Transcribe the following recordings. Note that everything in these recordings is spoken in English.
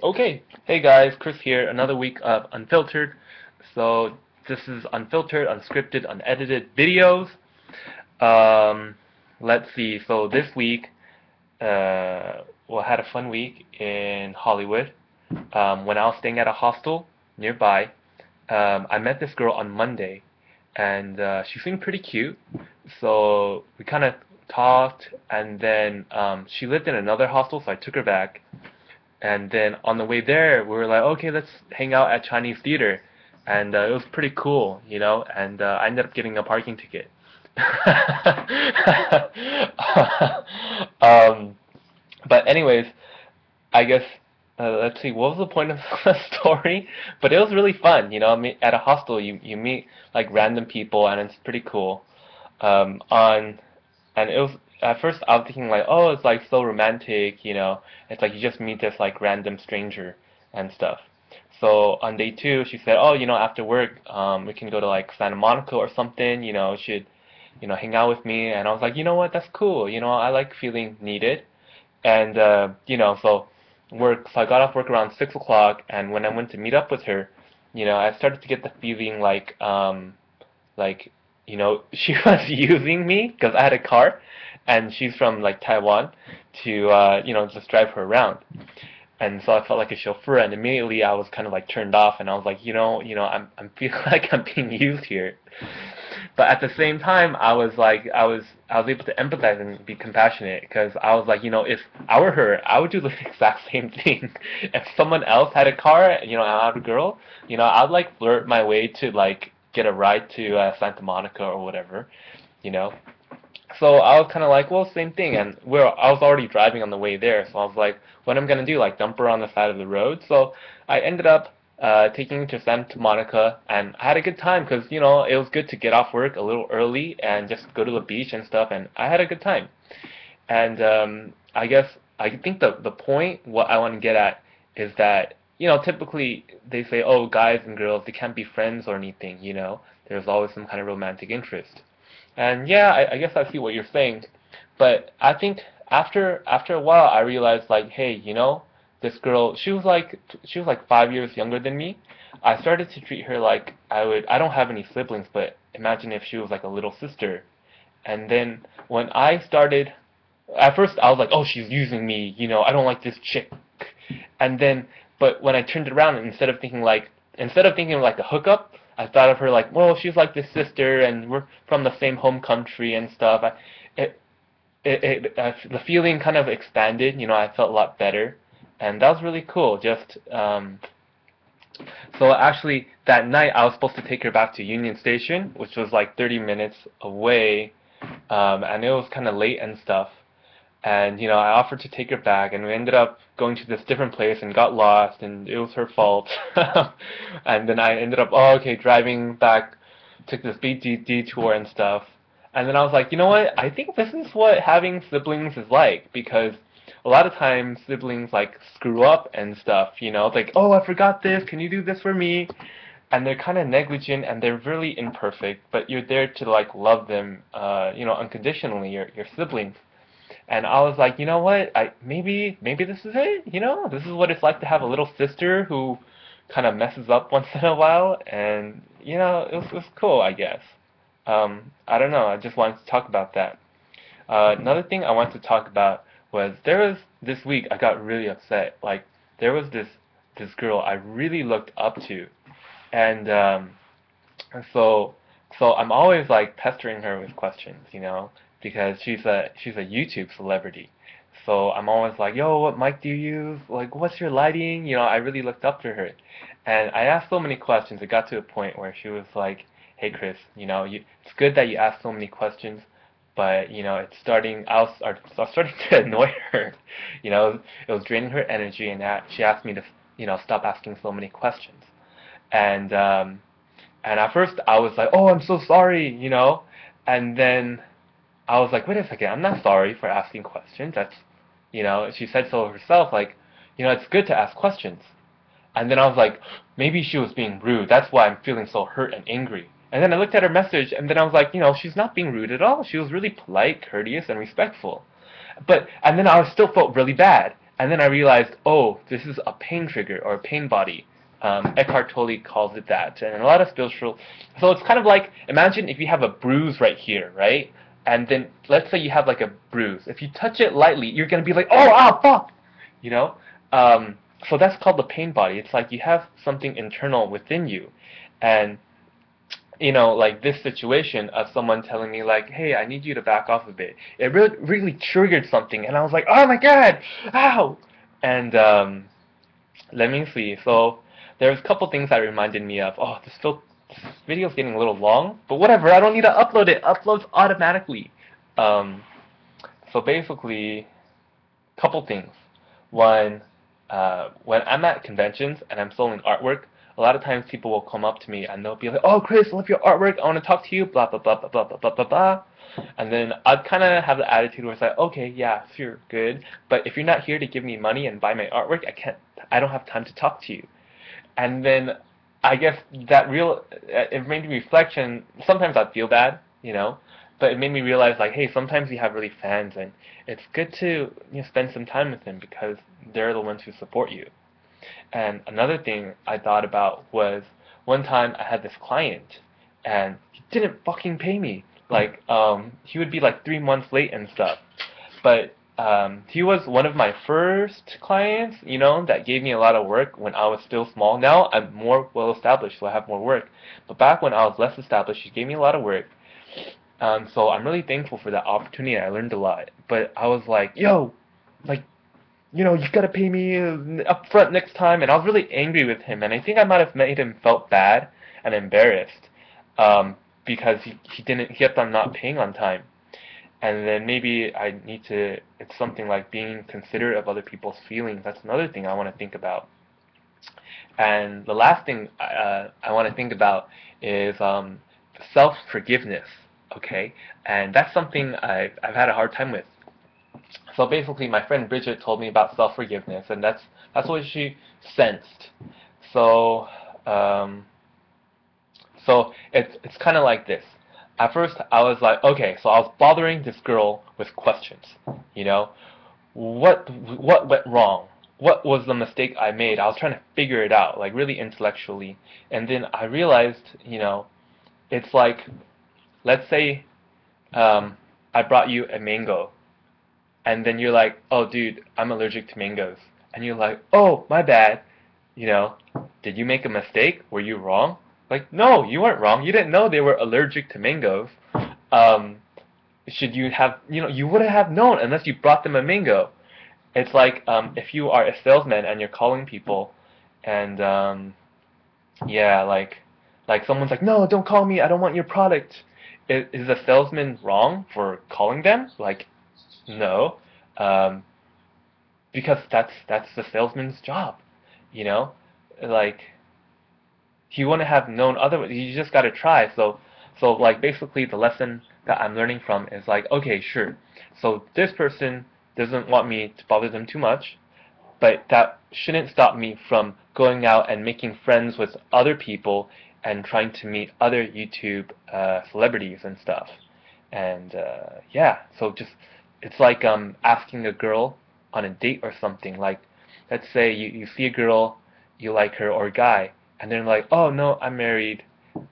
Okay, hey guys, Chris here, another week of Unfiltered. So this is unfiltered, unscripted, unedited videos. Um, let's see, so this week, well, I had a fun week in Hollywood. When I was staying at a hostel nearby, I met this girl on Monday, and she seemed pretty cute. So we kind of talked, and then she lived in another hostel, so I took her back. And then on the way there, we were like, okay, let's hang out at Chinese theater, and it was pretty cool, you know. And I ended up getting a parking ticket. um, but anyways, I guess let's see, what was the point of the story? But it was really fun, you know. I mean, at a hostel, you meet like random people, and it's pretty cool. On and it was at first I was thinking like, oh, it's like so romantic, you know. It's like you just meet this like random stranger and stuff. So on day two, she said, oh, you know, after work, we can go to like Santa Monica or something, you know, should, you know, hang out with me. And I was like, you know what, that's cool. You know, I like feeling needed. And you know, so I got off work around 6 o'clock, and when I went to meet up with her, you know, I started to get the feeling like you know, she was using me because I had a car, and she's from like Taiwan to you know, just drive her around. And so I felt like a chauffeur, and immediately I was kind of like turned off, and I was like, I'm feeling like I'm being used here. But at the same time, I was able to empathize and be compassionate because I was like, you know, if I were her, I would do the exact same thing. If someone else had a car, you know, I had a girl, you know, I'd like flirt my way to like get a ride to Santa Monica or whatever, you know. So I was kind of like, well, same thing, and I was already driving on the way there, so I was like, what am I gonna do? Like dump her on the side of the road? So I ended up taking her to Santa Monica, and I had a good time because you know it was good to get off work a little early and just go to the beach and stuff, and I had a good time. And I think the point what I want to get at is that you know typically they say, oh, guys and girls they can't be friends or anything, you know, there's always some kind of romantic interest. And yeah, I guess I see what you're saying, but I think after a while I realized like, hey, you know, this girl, she was like 5 years younger than me. I started to treat her like I would. I don't have any siblings, but imagine if she was like a little sister. And then when I started, at first I was like, oh, she's using me, you know, I don't like this chick. And then, but when I turned it around, instead of thinking of like a hookup, I thought of her like, well, she's like this sister, and we're from the same home country and stuff. It, the feeling kind of expanded. You know, I felt a lot better, and that was really cool. So actually, that night I was supposed to take her back to Union Station, which was like 30 minutes away, and it was kind of late and stuff. And you know, I offered to take her back, and we ended up going to this different place and got lost, and it was her fault. And then I ended up, oh, okay, driving back, took this big detour and stuff. And then I was like, you know what? I think this is what having siblings is like, because a lot of times siblings like screw up and stuff. You know, it's like, oh, I forgot this. Can you do this for me? And they're kind of negligent and they're really imperfect, but you're there to like love them, you know, unconditionally. Your siblings. And I was like, you know what? Maybe this is it. You know, this is what it's like to have a little sister who kind of messes up once in a while, and you know, it was cool, I guess. I don't know. I just wanted to talk about that. Another thing I wanted to talk about was there was this week I got really upset. Like there was this girl I really looked up to, and so I'm always like pestering her with questions, you know, because she's a YouTube celebrity. So I'm always like, yo, what mic do you use? Like, what's your lighting? You know, I really looked up to her, and I asked so many questions. It got to a point where she was like, hey, Chris, you know, it's good that you ask so many questions, but you know, it's starting. I was starting to annoy her. You know, it was draining her energy, and she asked me to, you know, stop asking so many questions. And and at first I was like, oh, I'm so sorry, you know. And then I was like, wait a second, I'm not sorry for asking questions. That's, you know, she said so herself, like, you know, it's good to ask questions. And then I was like, maybe she was being rude. That's why I'm feeling so hurt and angry. And then I looked at her message, and then I was like, you know, she's not being rude at all. She was really polite, courteous, and respectful. And then I still felt really bad. And then I realized, oh, this is a pain trigger or a pain body. Eckhart Tolle calls it that, and a lot of spiritual. So it's kind of like, imagine if you have a bruise right here, right? And then let's say you have like a bruise. If you touch it lightly, you're gonna be like, oh, ah, fuck, you know. So that's called the pain body. It's like you have something internal within you, and like this situation of someone telling me like, hey, I need you to back off a bit. It really triggered something, and I was like, oh my god, ow! And let me see. So there's a couple things that reminded me of, oh, this video's getting a little long, but whatever, I don't need to upload it. Uploads automatically. So basically, couple things. One, when I'm at conventions and I'm selling artwork, a lot of times people will come up to me and they'll be like, oh, Chris, I love your artwork. I want to talk to you, blah, blah, blah, blah, blah, blah, blah, blah, blah. And then I'd kind of have the attitude where it's like, okay, yeah, sure, good. But if you're not here to give me money and buy my artwork, I don't have time to talk to you. And then I guess it made me reflection. Sometimes I'd feel bad, but it made me realize like, hey, sometimes you have really fans, and it's good to spend some time with them because they're the ones who support you. And another thing I thought about was one time I had this client, and he didn't fucking pay me. Like, he would be like 3 months late and stuff. But he was one of my first clients, that gave me a lot of work when I was still small. Now I'm more well established, so I have more work. But back when I was less established, he gave me a lot of work. So I'm really thankful for that opportunity. I learned a lot. But I was like, yo, like, you gotta pay me up front next time. And I was really angry with him. And I think I might have made him felt bad and embarrassed because he kept on not paying on time. And then maybe it's something like being considerate of other people's feelings. That's another thing I want to think about. And the last thing I want to think about is self-forgiveness, okay? And that's something I've had a hard time with. So basically, my friend Bridget told me about self-forgiveness, and that's what she sensed. So it's kind of like this. At first, I was like, okay, so I was bothering this girl with questions. What went wrong? What was the mistake I made? I was trying to figure it out, like really intellectually. And then I realized, it's like, let's say I brought you a mango, and then you're like, oh, dude, I'm allergic to mangoes. And you're like, oh, my bad. Did you make a mistake? Were you wrong? Like, no, you weren't wrong. You didn't know they were allergic to mangoes. Should you have, you wouldn't have known unless you brought them a mango. It's like if you are a salesman and you're calling people, and yeah, like someone's like, no, don't call me. I don't want your product. Is the salesman wrong for calling them? Like, no, because that's the salesman's job. Like, he wouldn't have known otherwise. You just gotta try. So like basically the lesson that I'm learning from is like, okay, sure. So this person doesn't want me to bother them too much, but that shouldn't stop me from going out and making friends with other people and trying to meet other YouTube celebrities and stuff. And yeah, so it's like asking a girl on a date or something. Like, let's say you see a girl, you like her, or a guy, and they're like, oh no, I'm married.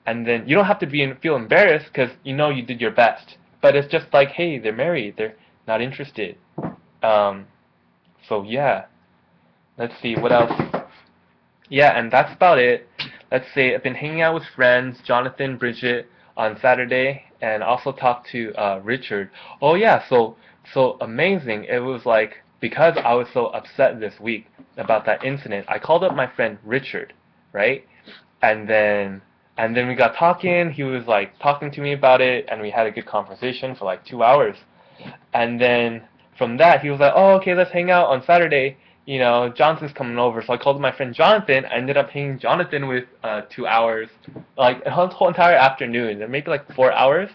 And then you don't have to feel embarrassed because you did your best. But it's just like, hey, they're married, they're not interested. So yeah, let's see, what else? Yeah, and that's about it. Let's say I've been hanging out with friends, Jonathan, Bridget, on Saturday, and also talked to Richard. Oh yeah, so amazing. It was like, because I was so upset this week about that incident, I called up my friend Richard, right? And then we got talking. He was like talking to me about it, and we had a good conversation for like 2 hours. And then from that, he was like, oh, okay, let's hang out on Saturday. Jonathan's coming over. So I called my friend Jonathan. I ended up hanging Jonathan with 2 hours, like a whole entire afternoon, and maybe like 4 hours.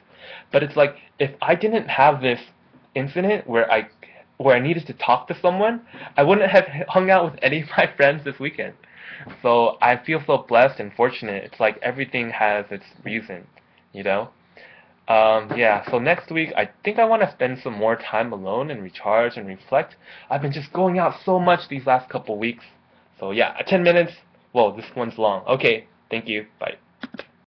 But it's like, if I didn't have this incident where I needed to talk to someone, I wouldn't have hung out with any of my friends this weekend. So I feel so blessed and fortunate. It's like everything has its reason, Yeah, so next week I think I want to spend some more time alone and recharge and reflect. I've been just going out so much these last couple weeks. So yeah, 10 minutes. Whoa, this one's long. Okay, thank you. Bye.